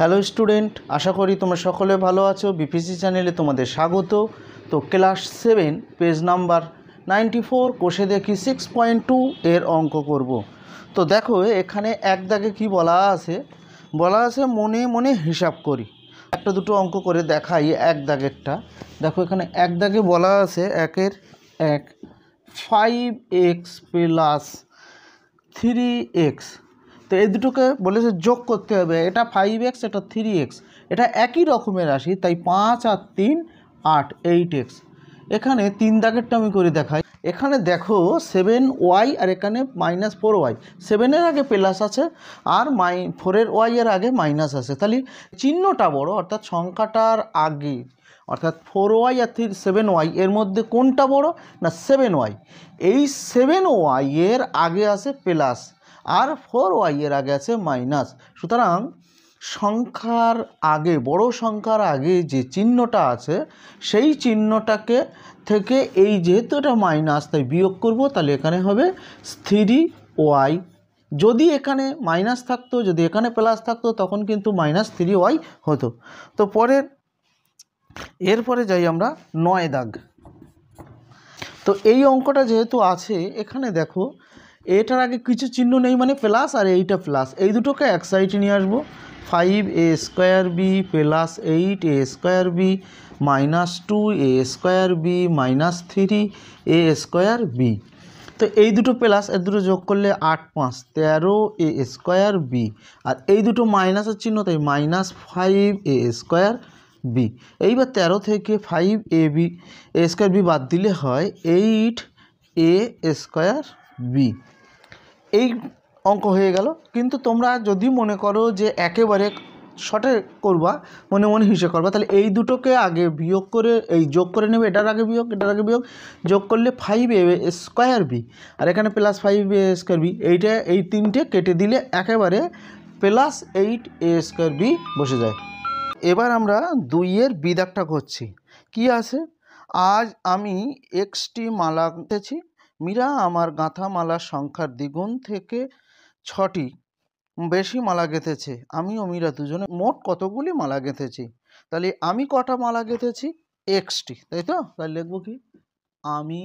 Hello student, আশা করি তোমরা সকলে ভালো আছো। বিপিসি চ্যানেলে তোমাদের স্বাগত। তো ক্লাস 7 পেজ নাম্বার 94 কোষে দেখি 6.2 এর অঙ্ক করব। তো দেখো এখানে এক দাগে কি বলা আছে মনে মনে হিসাব করি। একটা দুটো অঙ্ক করে দেখাই। এক দাগেরটা দেখো, এখানে এক দাগে বলা আছে 5x প্লাস 3x। তো এই দুটোকে বলেছে যোগ করতে হবে। এটা 5x, এটা 3x, এটা একই রকমের রাশি, তাই 5 আর 3 8, 8x। এখানে তিন দাগেরটা আমি করে দেখাই। এখানে দেখো 7y আর এখানে -4y। 7-এর আগে প্লাস আছে আর 4-এর y এর আগে মাইনাস আছে, তাহলে চিহ্নটা বড়, অর্থাৎ সংখ্যাটার আগে, অর্থাৎ 4y আর 7y এর মধ্যে কোনটা বড় না 7y। এই 7y এর আগে আছে প্লাস আর 4y এর আগে আছে মাইনাস। সুতরাং সংখ্যার আগে, বড় সংখ্যার আগে যে চিহ্নটা আছে সেই চিহ্নটাকে থেকে এই যেহেতু এটা মাইনাস তাই বিয়োগ করব, তাহলে এখানে হবে 3y। যদি এখানে মাইনাস থাকতো, যদি এখানে প্লাস থাকতো তখন কিন্তু -3y হতো। তো এরপরে যাই আমরা 9 দাগ। তো এই অঙ্কটা যেহেতু আছে, এখানে দেখো এটার আগে কিছু চিহ্ন নেই, মানে প্লাস আর এইটা প্লাস, এই দুটোকে এক সাইডে নিয়ে আসবো। 5a² b plus 8a² b minus 2a² b minus 3a² b। তো এই দুটো প্লাস এর দুটো যোগ করলে 8 5 13a² b, আর এই দুটো মাইনাসের চিহ্ন তাই -5a² b। এইবার 13 থেকে 5a² b বাদ দিলে হয় 8a² b। এই অঙ্ক হয়ে গেল। কিন্তু তোমরা যদি মনে করো যে একেবারে শর্টে করবা, মনে মনে হিসেব করবা, তাহলে এই দুটোকে আগে বিয়োগ করে এই যোগ করে নেবে, এটার আগে বিয়োগ, এটার আগে বিয়োগ, যোগ করলে 5a² b, আর এখানে প্লাস 5a² b। এই তিনটে কেটে দিলে একেবারে প্লাস 8a² b বসে যায়। এবার আমরা 2-এর বি দাগটা করছি। কি আছে? আজ আমি একটি মালা গেঁথেছি। মীরা আমার গাঁথা মালার সংখ্যার দ্বিগুণ থেকে 6টি বেশি মালা গেঁথেছে। আমি ও মীরা দুজনে মোট কতগুলি মালা গেঁথেছি? তাহলে আমি কটা মালা গেঁথেছি? xটি, তাই তো? তাহলে লিখবো কি? আমি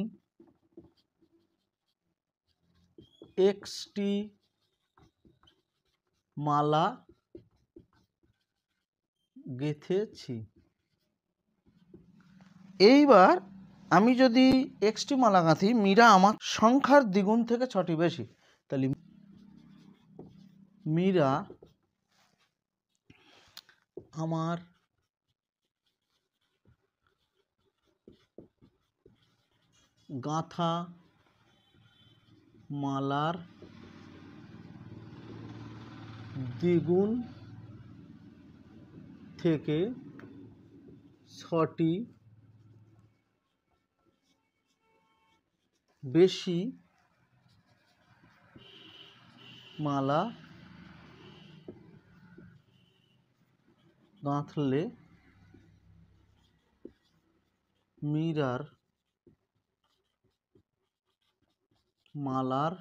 xটি মালা গেঁথেছি। এইবার আমি যদি এক্সটি মালা গাঁথি, মীরা আমার সংখ্যার দ্বিগুণ থেকে 6টি বেশি, তাহলে মীরা আমার গাঁথা মালার দ্বিগুণ থেকে 6টি বেশি মালা গাঁথলে মীরার মালার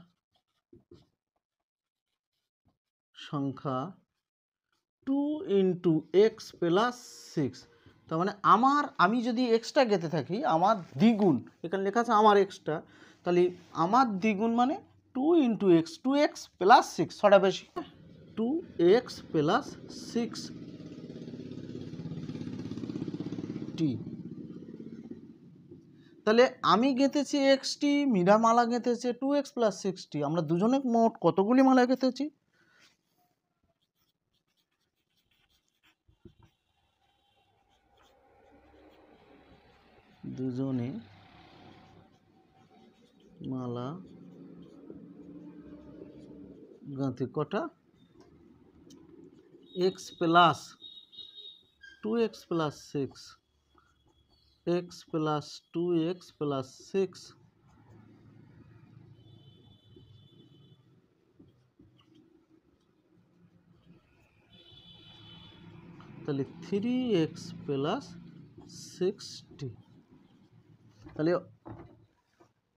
সংখ্যা 2 × x + 6। তার মানে আমি যদি এক্সটা গেঁথে থাকি, আমার দ্বিগুণ, এখানে লেখা আছে আমার এক্সটা, তাহলে আমার দ্বিগুণ মানে 2 × x, 2x + 6, 6টা বেশি, 2x + 6t। তাহলে আমি গেঁথেছি এক্সটি, মীরা মালা গেঁথেছে 2x + 6t। আমরা দুজনে মোট কতগুলি মালা গেঁথেছি? দুজনে মালা গাঁথি কটা? x + 2x + 6, x + 2x + 6, তাহলে 3x + 6t। তাহলে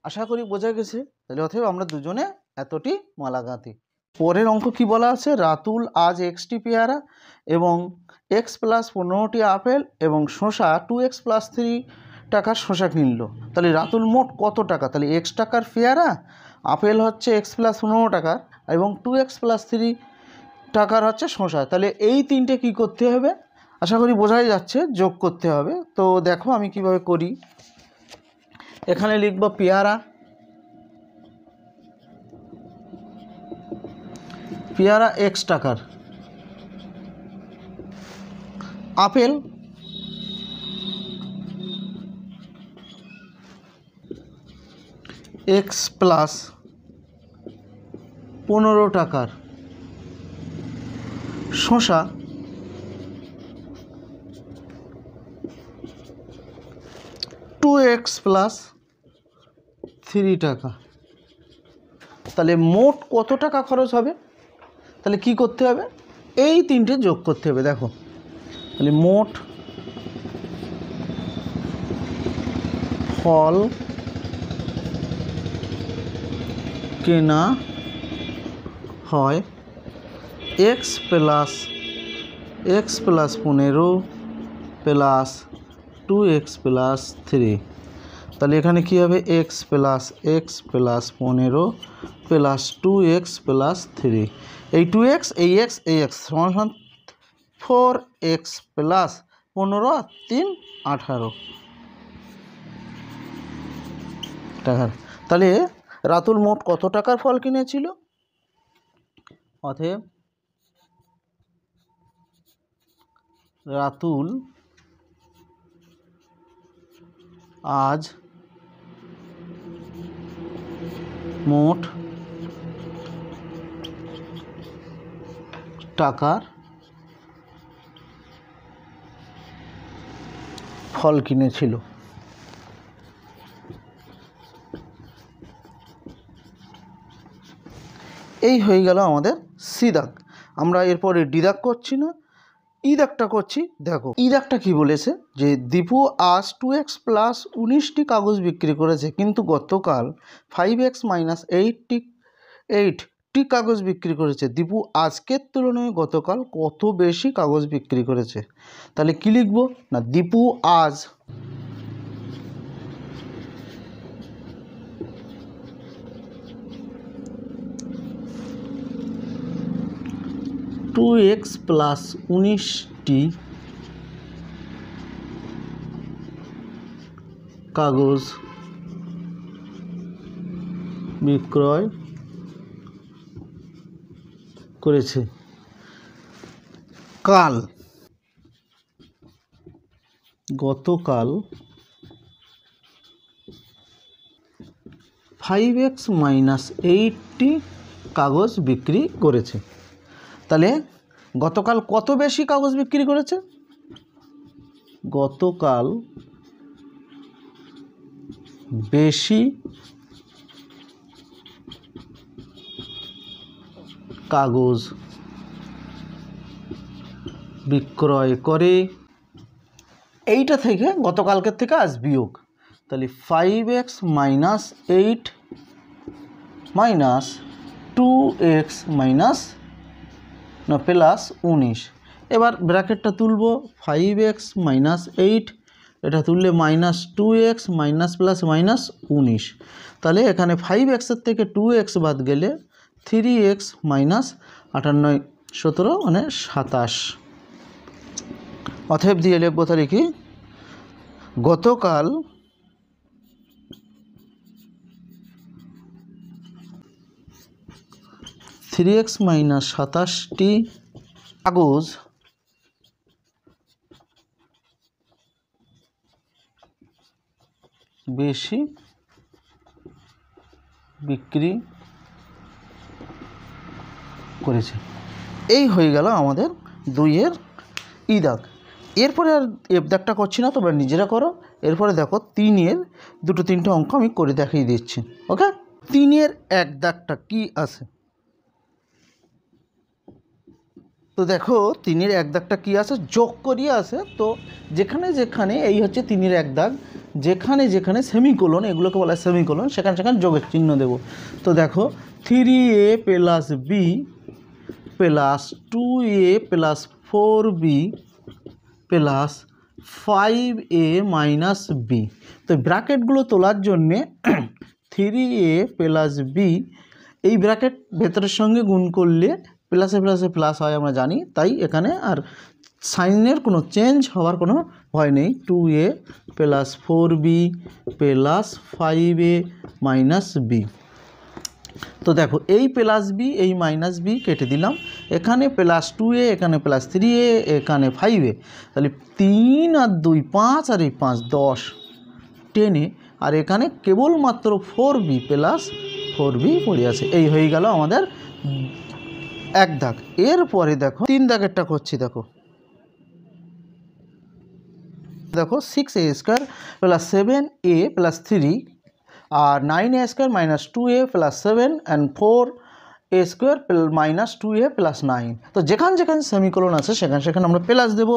আশা করি বোঝা গেছে। তাহলে অতএব আমরা দুজনে এতটি মালা গাঁথি। পরের অঙ্ক কি বলা আছে, রাতুল আজ এক্সটি পেয়ারা এবং এক্স প্লাস 15টি আপেল এবং শসা 2x প্লাস 3 টাকার শসা কিনলো। তাহলে রাতুল মোট কত টাকা, তাহলে এক্স টাকার পেয়ারা, আপেল হচ্ছে এক্স প্লাস 15 টাকার এবং 2x প্লাস 3 টাকার হচ্ছে শসা। তাহলে এই তিনটে কি করতে হবে, আশা করি বোঝাই যাচ্ছে, যোগ করতে হবে। তো দেখো আমি কিভাবে করি, এখানে লিখব পেয়ারা, পেয়ারা এক্স টাকার, আপেল এক্স প্লাস 15 টাকার, শসা 2x প্লাস 3 টাকা। তাহলে মোট কত টাকা খরচ হবে, তাহলে কি করতে হবে, এই তিনটে যোগ করতে হবে। দেখো তাহলে মোট ফল কেনা হয় x plus 15 plus 2x plus 3। তাহলে এখানে কী হবে, x plus 15 plus 2x plus 3, এই 2x এই x এই x সমান 4x প্লাস 15 আর 3 18 টাকার। তাহলে রাতুল মোট কত টাকার ফল কিনেছিল, অতএব রাতুল আজ মোট টাকার ফল কিনেছিল। এই হয়ে গেল আমাদের সি দাগ। আমরা এরপরে ডি দাগ করছি না, ই দাগটা করছি। দেখো ই দাগটা কী বলেছে, যে দীপু আজ 2x প্লাস 19টি কাগজ বিক্রি করেছে, কিন্তু গতকাল 5x মাইনাস 8টি কাগজ বিক্রি করেছে। দীপু আজকের তুলনায় গতকাল কত বেশি কাগজ বিক্রি করেছে। তাহলে কী লিখব না, দীপু আজ টু এক্স প্লাস 19টি কাগজ বিক্রয় করেছে। কাল গতকাল 5x মাইনাস 8টি কাগজ বিক্রি করেছে। তাহলে গতকাল কত বেশি কাগজ বিক্রি করেছে, গতকাল বেশি কাগজ বিক্রয় করে। এইটা থেকে গতকালকের থেকে আজ বিয়োগ, তাহলে 5x minus 8 minus 2x minus না প্লাস 19। এবার ব্র্যাকেটটা তুলব, 5x মাইনাস 8, এটা তুললে minus 2x minus plus minus 19। তাহলে এখানে 5xের থেকে 2x বাদ গেলে 3x মাইনাস 58 17 মানে 27। অতএব দিয়ে লিখব তাহলে কি, গতকাল থ্রি এক্স মাইনাস 27টি কাগজ বেশি বিক্রি করেছে। এই হয়ে গেল আমাদের 2-এর ই দাগ। এরপরে আর এফ দাগটা করছি না, তোমরা নিজেরা করো। এরপরে দেখো 3-এর 2-3টে অঙ্ক আমি করে দেখিয়ে দিচ্ছি। ওকে, 3-এর 1 দাগটা কি আছে, তো দেখো 3-এর 1 দাগটা কি আছে, যোগ করিয়ে আছে। তো যেখানে যেখানে এই হচ্ছে 3-এর 1 দাগ, যেখানে যেখানে সেমিকোলন, এগুলোকে বলা হয় সেমিকোলন, সেখানে সেখানে যোগের চিহ্ন দেব। তো দেখো 3a plus b plus 2a plus 4b plus 5a minus b. তো ব্র্যাকেটগুলো তোলার জন্যে 3a প্লাস বি এই ব্র্যাকেট ভেতরের সঙ্গে গুণ করলে প্লাসে প্লাসে প্লাস হয় আমরা জানি, তাই এখানে আর সাইনের কোনো চেঞ্জ হওয়ার কোনো ভয় নেই। 2a plus 4b plus 5a minus b. তো দেখো এই প্লাস বি এই মাইনাস বি কেটে দিলাম, এখানে প্লাস 2a এখানে প্লাস 3a এখানে 5a, তাহলে 3 আর 2 5 আর এই 5 10 10, আর এখানে কেবলমাত্র 4b প্লাস 4b পড়ে আছে। এই হয়ে গেল আমাদের এক দাগ। এরপরে দেখো 3 দাগেরটা করছি। দেখো 6a square plus 7a plus 3 আর 9a square minus 2a plus 7 and 4a square minus 2a plus 9। তো যেখানে যেখানে সেমিকোলন আছে সেখানে আমরা প্লাস দেবো।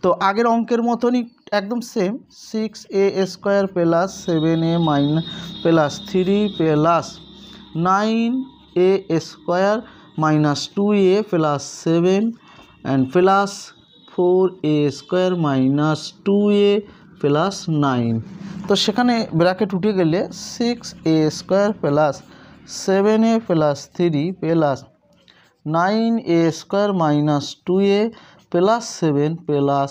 তো আগের অঙ্কের মতনই একদম same, 6a square plus 7a minus plus 3 plus 9a square minus 2a plus 7 and plus 4a square minus 2a plus 9। তো সেখানে ব্র্যাকেট উঠে গেলে 6a square plus 7a plus 3 plus 9a square minus 2a plus 7 plus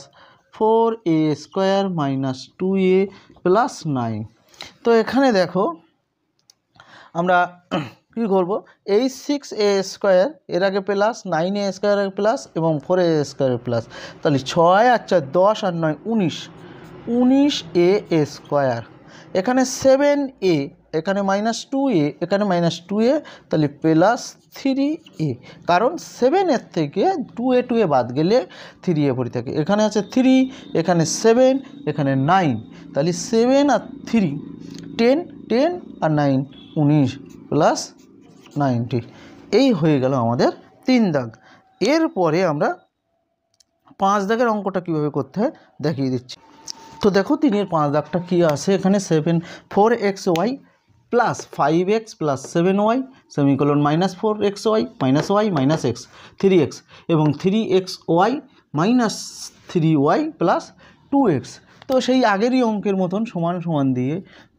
4a square minus 2a plus 9। তো এখানে দেখো আমরা কী করব, এই 6a স্কোয়ার এর আগে প্লাস, 9a স্কোয়ার আগে প্লাস এবং 4a স্কোয়ার প্লাস, তাহলে 6 আর 4 10 আর 9 19a স্কোয়ার। এখানে 7a এখানে মাইনাস 2a এখানে মাইনাস 2a, তাহলে প্লাস 3a, কারণ 7 থেকে 2a বাদ গেলে 3a পড়ে থাকে। এখানে আছে 3 এখানে 7 এখানে 9, তাহলে 7 আর 3 10 10 আর 9 19 প্লাস 90। এই হয়ে গেল আমাদের 3 দাগ। এরপরে আমরা 5 দাগের অঙ্কটা কীভাবে করতে হয় দেখিয়ে দিচ্ছি। তো দেখো 3-এর 5 দাগটা কী আছে, এখানে 4xy plus 5x plus 7y semicolon minus 4xy minus y minus x 3x এবং 3xy minus 3y plus 2x। তো সেই আগেরই অঙ্কের মতন সমান সমান দিয়ে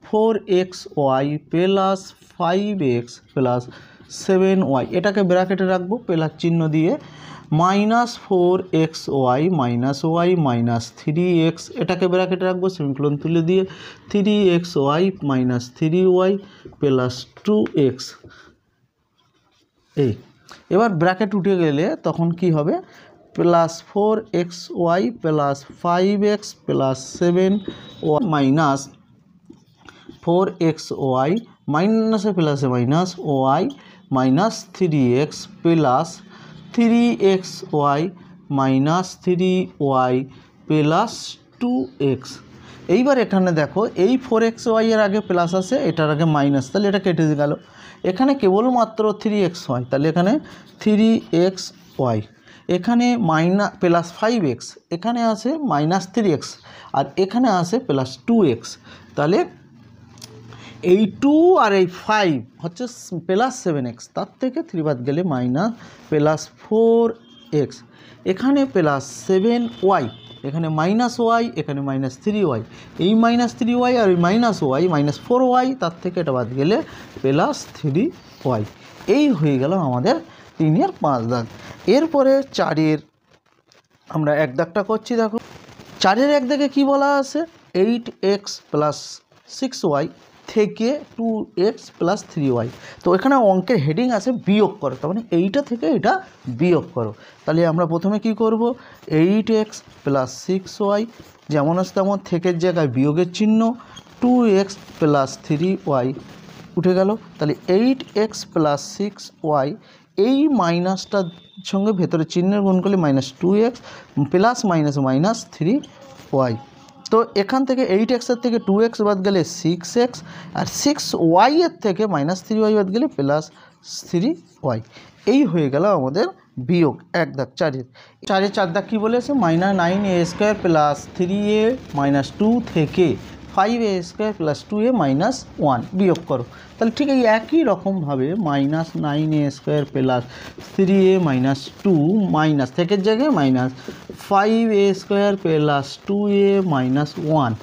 4xy plus 5x plus 7y এটাকে ব্র্যাকেটে রাখবো প্লাস চিহ্ন দিয়ে, minus 4xy minus y minus 3x এটাকে ব্র্যাকেটে রাখবো সেমিকোলন তুলে দিয়ে 3xy minus 3y plus 2x। এই এবার ব্র্যাকেট উঠে গেলে তখন কি হবে, plus 4xy plus 5x plus 7y minus 4xy মাইনাসে প্লাসে minus y minus 3x plus 3xy minus 3y plus 2x। এইবার এখানে দেখো এই 4xy এর আগে প্লাস আছে এটার আগে মাইনাস, তাহলে এটা কেটে গেল। এখানে কেবলমাত্র 3xy, তাহলে এখানে 3xy, এখানে মাইনাস প্লাস 5x, এখানে আছে মাইনাস 3x আর এখানে আছে প্লাস 2x, তাহলে এই 2 আর এই 5 হচ্ছে প্লাস 7x, তার থেকে 3 বাদ গেলে মাইনাস প্লাস 4x, এখানে প্লাস 7y, এখানে মাইনাস y, এখানে মাইনাস 3y, এই মাইনাস 3y আর এই মাইনাস y মাইনাস 4y, তার থেকে এটা বাদ গেলে প্লাস 3y। এই হয়ে গেল আমাদের 3-এর 5 দাগ। এরপরে 4-এর আমরা এক দাগটা করছি। দেখো 4-এর এক দাগে কী বলা আছে, 8x প্লাস 6y থেকে 2x প্লাস 3y। তো এখানে অঙ্কের হেডিং আছে বিয়োগ করো, তার মানে এইটা থেকে এটা বিয়োগ করো। তাহলে আমরা প্রথমে কি করব, 8x প্লাস 6y যেমন আছে তেমন, থেকের জায়গায় বিয়োগের চিহ্ন, 2x প্লাস 3y উঠে গেল। তাহলে 8x প্লাস 6y এই মাইনাসটার সঙ্গে ভেতরে চিহ্নের গুণ করলে minus 2x plus minus minus 3y। তো এখান থেকে 8x এর থেকে 2x বাদ গেলে 6x আর 6y এর থেকে মাইনাস 3y বাদ গেলে প্লাস 3y। এই হয়ে গেল আমাদের বিয়োগ এক দাগ 4-এর। 4-এর 4 দাগ কী বলেছে, -9a² প্লাস 3a মাইনাস 2 থেকে 5a square plus 2a minus 1 বিয়োগ করো। তাহলে ঠিক এই একই রকমভাবে minus 9a square plus 3a minus 2 minus থেকের জায়গায় minus 5a square plus 2a minus 1।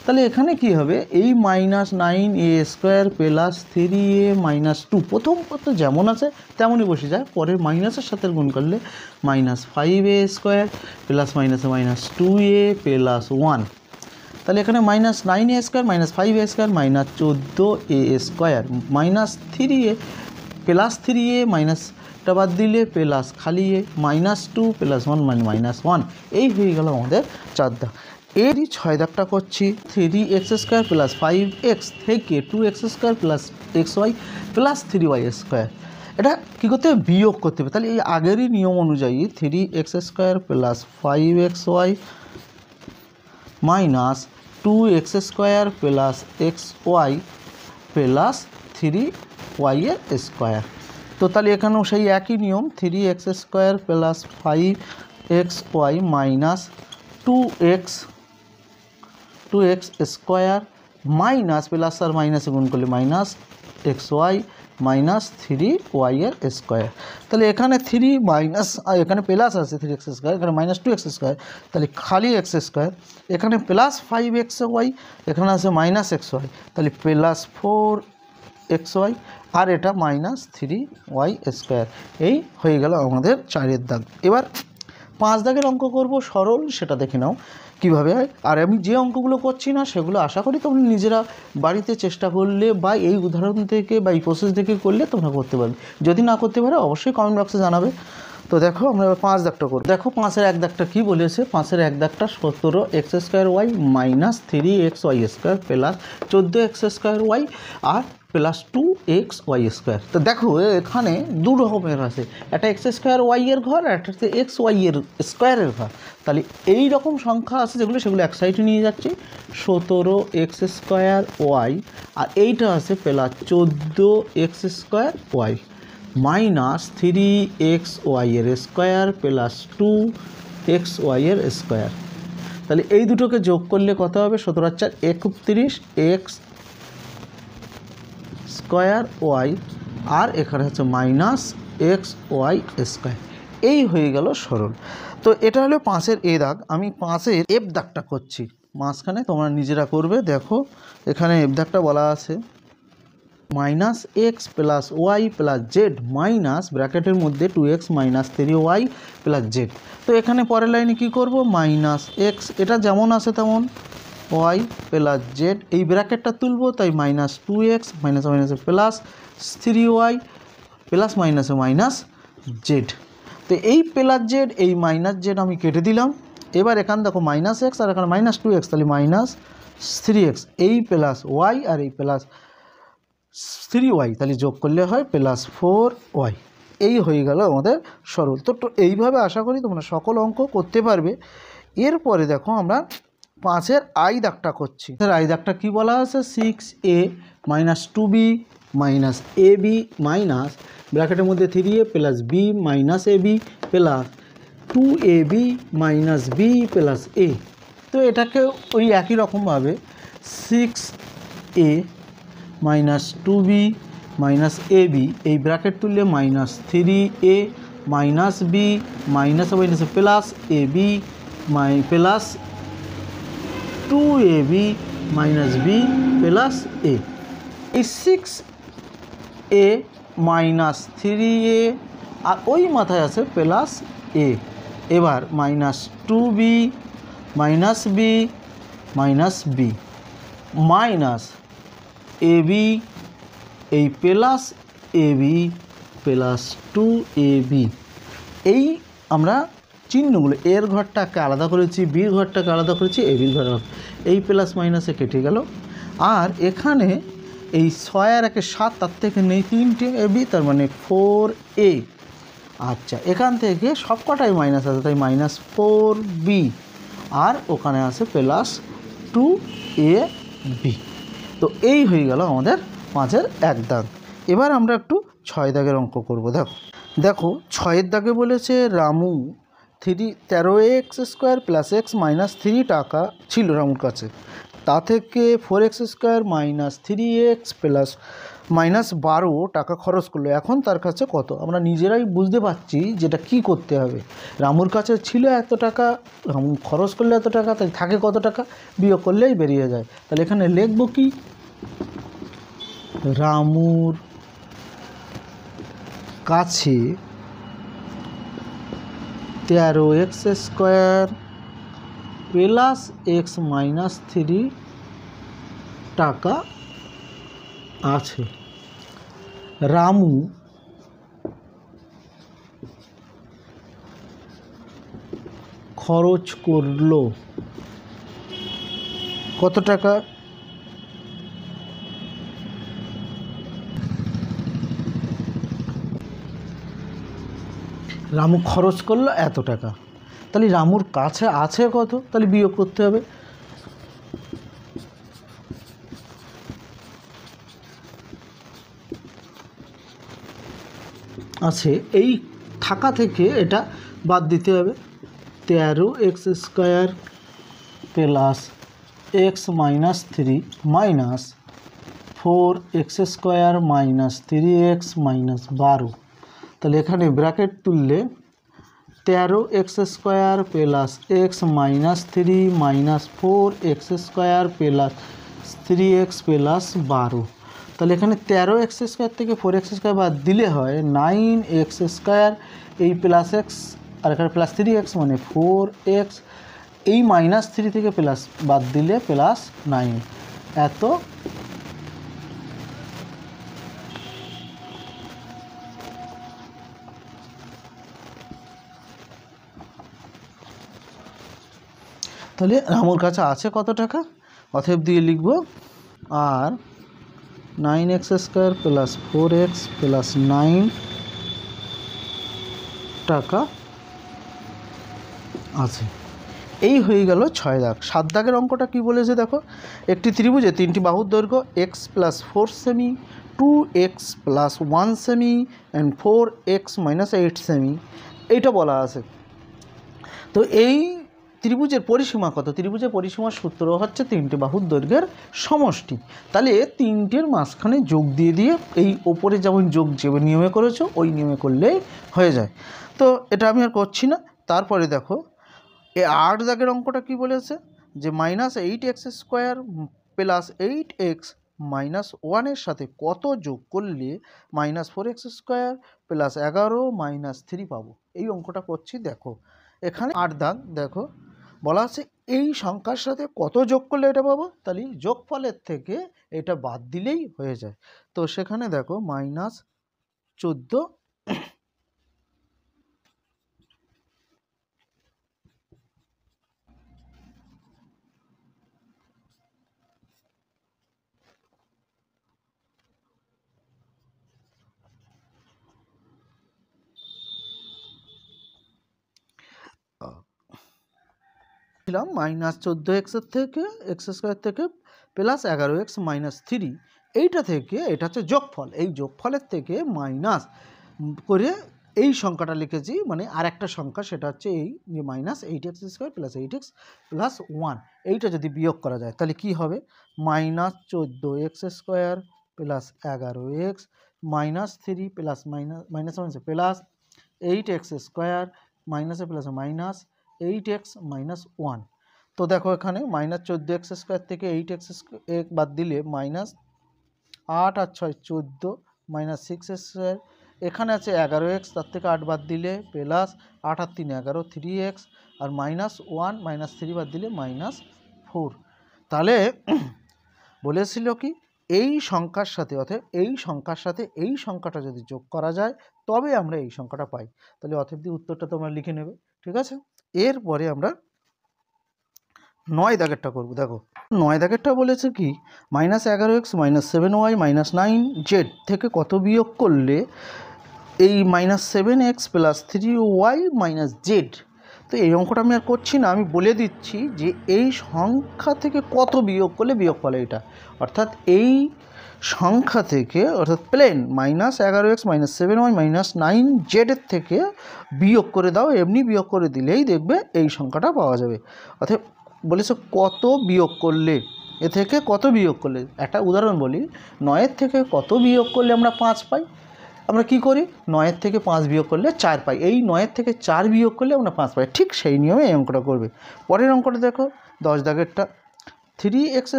তাহলে এখানে কি হবে, এই minus 9a square plus 3a minus 2 প্রথম পদ যেমন আছে তেমনই বসে যায়, পরের মাইনাসের সাথে গুণ করলে মাইনাস 5a স্কোয়ার প্লাস মাইনাসে মাইনাস 2a প্লাস 1। তাহলে এখানে minus 9a square minus 5a square minus 14a square minus 3a plus 3a মাইনাসটা বাদ দিলে প্লাস খালি এ মাইনাস 2 প্লাস 1 মানে মাইনাস 1। এই হয়ে গেল আমাদের 4 দাগ। এরই 6 দাগটা করছি 3x স্কোয়ার প্লাস 5x থেকে 2x square plus xy plus 3y square. এটা কী করতে হবে, বিয়োগ করতে হবে। তাহলে এই আগেরই নিয়ম অনুযায়ী 3x square plus 5xy minus 2x square plus xy plus 3y এর স্কোয়ার। তো তাহলে এখানেও সেই একই নিয়ম 3x square plus 5xy minus 2x square minus plus আর মাইনাসে গুণ করলে মাইনাস xy মাইনাস 3y এর স্কোয়ার। তাহলে এখানে 3 মাইনাস এখানে প্লাস আছে 3x স্কোয়ার, এখানে মাইনাস 2x স্কোয়ার, তাহলে খালি x স্কোয়ার, এখানে প্লাস 5xy, এখানে আছে মাইনাস xy, তাহলে প্লাস 4xy আর এটা মাইনাস 3y স্কোয়ার। এই হয়ে গেল আমাদের 4 দাগ। এবার 5 দাগের অঙ্ক করব সরল, সেটা দেখে নাও কীভাবে হয়। আর আমি যে অঙ্কগুলো করছি না সেগুলো আশা করি তোমরা নিজেরা বাড়িতে চেষ্টা করলে বা এই উদাহরণ থেকে বা এই প্রসেস থেকে করলে তোমরা করতে পারবে। যদি না করতে পারো অবশ্যই কমেন্ট বক্সে জানাবে। তো দেখো আমরা এবার 5 দাগটা করব। দেখো 5-এর 1 দাগটা কী বলেছে, 5-এর 1 দাগটা 17x square y minus 3xy square plus 14x square y আর প্লাস 2xy স্কোয়ার। তো দেখো এখানে দু রকমের আছে, একটা এক্স স্কোয়ার ওয়াই এর ঘর আর একটা হচ্ছে এক্স ওয়াই এর স্কোয়ারের ঘর। তাহলে এই রকম সংখ্যা আছে যেগুলো সেগুলো এক সাইডে নিয়ে যাচ্ছি, 17x স্কোয়ার ওয়াই আর এইটা আছে plus 14x square y minus 3xy এর স্কোয়ার প্লাস 2xy এর স্কোয়ার। তাহলে এই দুটোকে যোগ করলে কত হবে, 17×4 = 31x স্কোয়ার ওয়াই আর এখানে হচ্ছে মাইনাস xy স্কোয়ার। এই হয়ে গেল সরল। তো এটা হলো 5-এর এ দাগ। আমি 5-এর এফ দাগটা করছি, মাঝখানে তোমরা নিজেরা করবে। দেখো এখানে এফ দাগটা বলা আছে minus x plus y plus z minus ব্র্যাকেটের মধ্যে 2x minus 3y plus Z. তো এখানে পরের লাইনে কি করব, মাইনাস এক্স এটা যেমন আছে তেমন ওয়াই প্লাস জেড, এই ব্র্যাকেটটা তুলবো তাই মাইনাস 2x মাইনাস মাইনাসে প্লাস 3y প্লাস মাইনাসে মাইনাস জেড। তো এই প্লাস জেড এই মাইনাস জেড আমি কেটে দিলাম। এবার এখানে দেখো মাইনাস এক্স আর এখানে মাইনাস 2x, তাহলে মাইনাস 3x, এই প্লাস ওয়াই আর এই প্লাস 3y, তাহলে যোগ করলে হয় প্লাস 4y। এই হয়ে গেল আমাদের সরল। তো এইভাবে আশা করি তোমরা সকল অঙ্ক করতে পারবে। এরপরে দেখো আমরা 5-এর আই দাগটা করছি। আই দাগটা কী বলা আছে, 6a minus 2b minus ab minus ব্র্যাকেটের মধ্যে 3a plus b minus ab plus 2ab minus b plus a। তো এটাকে ওই একই রকমভাবে 6a minus 2b minus ab, এই ব্র্যাকেট তুললে minus 3a minus b minus মাইনাসে plus ab plus 2ab minus b plus a। এই 6a মাইনাস 3a আর ওই মাথায় আছে প্লাস a। এবার minus 2b minus b minus b minus ab, এই প্লাস ab প্লাস 2ab। এই আমরা চিহ্নগুলো এর ঘরটাকে আলাদা করেছি, বির ঘরটাকে আলাদা করেছি, এবির ঘর, এই প্লাস মাইনাসে কেটে গেল। আর এখানে এই 6 আর 1 7, তার থেকে নেই 3টে ab, তার মানে 4a। আচ্ছা এখান থেকে সবকটাই মাইনাস আছে তাই মাইনাস 4b আর ওখানে আছে প্লাস 2ab। তো এই হয়ে গেল আমাদের 5-এর 1 দাগ। এবার আমরা একটু 6 দাগের অঙ্ক করব। দেখো 6-এর দাগে বলেছে Ramu 13x square plus x minus 3 টাকা ছিল রামুর কাছে। তা থেকে 4x² মাইনাস 3x প্লাস -12 টাকা খরচ করলো। এখন তার কাছে কত? আমরা নিজেরাই বুঝতে পারছি যেটা কি করতে হবে। রামুর কাছে ছিল এত টাকা, রামু খরচ করলে এত টাকা, তাই থাকে কত টাকা, বিয়োগ করলেই বেরিয়ে যায়। তাহলে এখানে লিখব কি, রামুর কাছে 13x² প্লাস x মাইনাস 3 টাকা আছে। রামু খরচ করলো কত টাকা? রামু খরচ করলো এত টাকা। তাহলে রামুর কাছে আছে কত? তাহলে বিয়োগ করতে হবে। আছে, এই থাকা থেকে এটা বাদ দিতে হবে। 13x² plus x minus 3 minus 4x² minus 3x minus 12। তাহলে এখানে ব্র্যাকেট তুললে 13x² plus x minus 3 minus 4x² plus 3x plus 12। তাহলে এখানে 13x² থেকে 4x² বাদ দিলে হয় 9x², এই প্লাস এক্স আর এখানে প্লাস 3x মানে 4x, এই মাইনাস 3 থেকে প্লাস বাদ দিলে প্লাস 9 এত। তাহলে রামুর কাছে আছে কত টাকা? অতএব দিয়ে লিখব আর 9x² প্লাস 4x প্লাস 9 টাকা আছে। এই হয়ে গেল 6 দাগ। 7 দাগের অঙ্কটা কি বলেছে দেখো, একটি ত্রিভুজে 3টি বাহুর দৈর্ঘ্য x plus 4 semi, 2x plus 1 semi and 4x minus 8 semi, এইটা বলা আছে। তো এই ত্রিভুজের পরিসীমা কত? ত্রিভুজের পরিসীমার সূত্র হচ্ছে 3টি বাহুর দৈর্ঘ্যের সমষ্টি। তাহলে 3টের মাঝখানে যোগ দিয়ে দিয়ে এই ওপরে যেমন যোগ যে নিয়মে করেছো ওই নিয়মে করলেই হয়ে যায়। তো এটা আমি আর করছি না। তারপরে দেখো এই 8 দাগের অঙ্কটা কি বলেছে, যে -8x² প্লাস 8x মাইনাস 1-এর সাথে কত যোগ করলে -4x² প্লাস 11 মাইনাস 3 পাবো। এই অঙ্কটা করছি। দেখো এখানে 8 দাগ, দেখো বলা আছে এই সংখ্যার সাথে কত যোগ করলে এটা পাবো। তাহলে যোগফলের থেকে এটা বাদ দিলেই হয়ে যায়। তো সেখানে দেখো -14 ছিলাম -14x থেকে x² থেকে প্লাস 11x মাইনাস 3, এইটা থেকে এটা হচ্ছে যোগফল। এই যোগফলের থেকে মাইনাস করে এই সংখ্যাটা লিখেছি, মানে আর একটা সংখ্যা, সেটা হচ্ছে এই যে -8x² প্লাস 8x প্লাস 1, এইটা যদি বিয়োগ করা যায় তাহলে কি হবে, -14x² plus 11x minus 3 plus minus plus 8x² মাইনাসে প্লাস মাইনাস 8x মাইনাস 1। তো দেখো এখানে -14x² থেকে 8x বাদ দিলে -8 আর 6 14 মাইনাস 6x², এখানে আছে 11x, তার থেকে 8 বাদ দিলে প্লাস 8 আর 3 11 3x, আর -1 মাইনাস 3 বাদ দিলে -4। তাহলে বলেছিল কি এই সংখ্যার সাথে, অর্থাৎ এই সংখ্যার সাথে এই সংখ্যাটা যদি যোগ করা যায় তবে আমরা এই সংখ্যাটা পাই। তাহলে অতএব দিয়ে উত্তরটা তোমরা লিখে নেবে, ঠিক আছে। এরপরে আমরা 9 দাগেরটা করব। দেখো 9 দাগেরটা বলেছে কি, -11x minus 7y minus 9z থেকে কত বিয়োগ করলে এই -7x plus 3y minus z। তো এই অঙ্কটা আমি আর করছি না, আমি বলে দিচ্ছি যে এই সংখ্যা থেকে কত বিয়োগ করলে বিয়োগ ফলে এটা, অর্থাৎ এই সংখ্যা থেকে, অর্থাৎ plane -11x minus 7y minus 9z এর থেকে বিয়োগ করে দাও, এমনি বিয়োগ করে দিলেই দেখবে এই সংখ্যাটা পাওয়া যাবে। অর্থাৎ বলেছে কত বিয়োগ করলে, এ থেকে কত বিয়োগ করলে, একটা উদাহরণ বলি, 9 থেকে কত বিয়োগ করলে আমরা 5 পাই, আমরা কি করি 9 থেকে 5 বিয়োগ করলে 4 পাই, এই 9 থেকে 4 বিয়োগ করলে আমরা 5 পাই। ঠিক সেই নিয়মে এই অঙ্কটা করবে। পরের অঙ্কটা দেখো 10 দাগেরটা, 3x²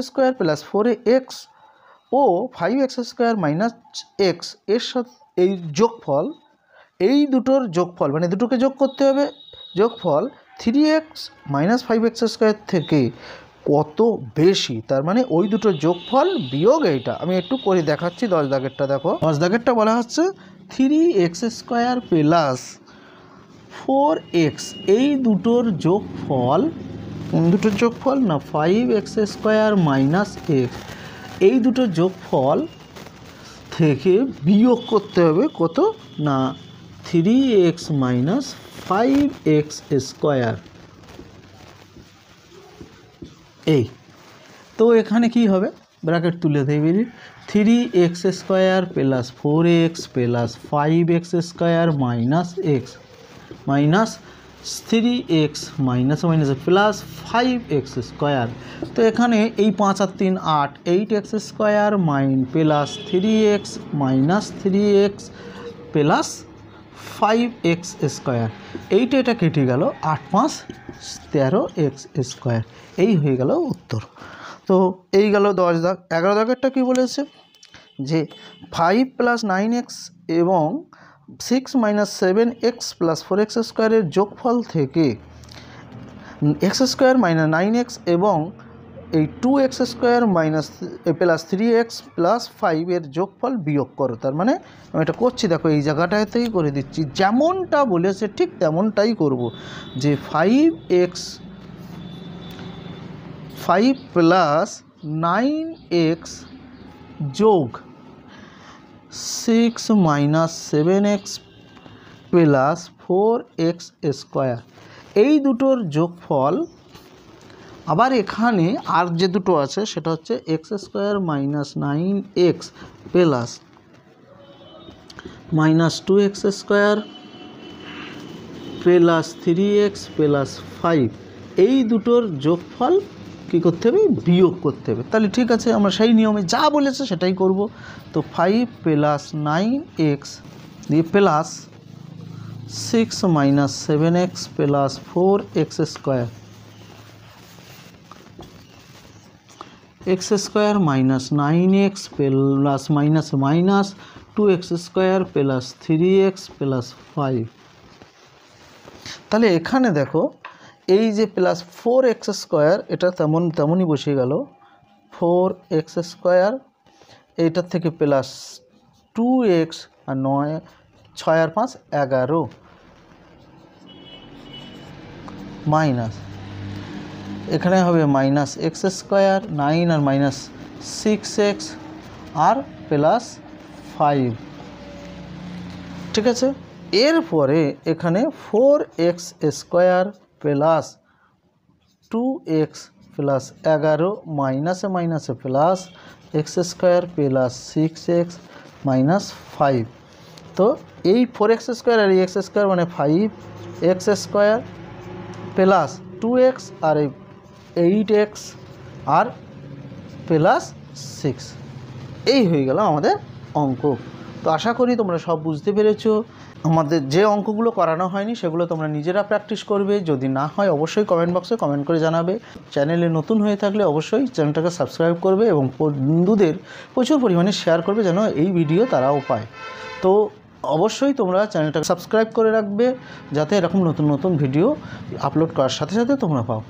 + 4x ও 5x² - x এর সাথে এই যোগফল, এই দুটোর যোগফল মানে দুটোকে যোগ করতে হবে, যোগফল 3x - 5x² থেকে কত বেশি, তার মানে ওই দুটোর যোগফল বিয়োগ এইটা। আমি একটু করে দেখাচ্ছি। 10 দাগেরটা দেখো, 10 দাগেরটা বলা হচ্ছে 3x² + 4x এই দুটোর যোগফল, কোন দুটোর যোগফল না 5x² - x এই দুটোর যোগফল থেকে বিয়োগ করতে হবে কত না 3x - 5x²। এই তো এখানে কি হবে, ব্র্যাকেট তুলে দেবে 3x² + 4x + 5x² - x minus 3x - 5x²। তো এখানে এই 5 আর 3 8, 8x² - 3x - 3x + 5x²। এটা কেটে গেল, 8 5 13x²। এই হয়ে গেল উত্তর। তো এই গেল 10 দাগ। 11 দাগেরটা কী বলেছে যে 5 + 9x এবং 6 - 7x + 4x² এর যোগফল থেকে x² - 9x এবং এই 2x² + 3x + 5 এর যোগফল বিয়োগ করো। তার মানে আমি এটা করছি, দেখো এই জায়গাটাতেই করে দিচ্ছি, যেমনটা বলেছে ঠিক তেমনটাই করব। যে 5 + 9x যোগ 6 - 7x + 4x² এই দুটোর যোগফল, আবার এখানে আর যে দুটো আছে সেটা হচ্ছে x² - 9x + -2x² + 3x + 5 এই দুটোর যোগফল কী করতে হবে, বিয়োগ করতে হবে। তাহলে ঠিক আছে, আমরা সেই নিয়মে যা বলেছে সেটাই করব। তো 5 + 9x দিয়ে plus 6 - 7x + 4x², x² - 9x + -2x² + 3x + 5। তাহলে এখানে দেখো এই যে প্লাস 4x² এটা তেমনই বসে গেল, 4x², এইটার থেকে প্লাস 2x আর 9 6 আর 5 11 মাইনাস, এখানে হবে -x², 9 আর -6x আর +5। ঠিক আছে, এরপরে এখানে 4x² + 2x + 11 মাইনাসে মাইনাসে প্লাস x² + 6x - 5। তো এই 4x² আর এই x² মানে 5x² প্লাস 2x আর এই 8x আর প্লাস 6, এই হয়ে গেল আমাদের অঙ্ক। তো আশা করি তোমরা সব বুঝতে পেরেছো। আমাদের যে অঙ্কগুলো করানো হয়নি সেগুলো তোমরা নিজেরা প্র্যাকটিস করবে, যদি না হয় অবশ্যই কমেন্ট বক্সে কমেন্ট করে জানাবে। চ্যানেলে নতুন হয়ে থাকলে অবশ্যই চ্যানেলটাকে সাবস্ক্রাইব করবে এবং বন্ধুদের প্রচুর পরিমাণে শেয়ার করবে যেন এই ভিডিও তারাও পায়। তো অবশ্যই তোমরা চ্যানেলটাকে সাবস্ক্রাইব করে রাখবে যাতে এরকম নতুন নতুন ভিডিও আপলোড করার সাথে সাথে তোমরা পাও।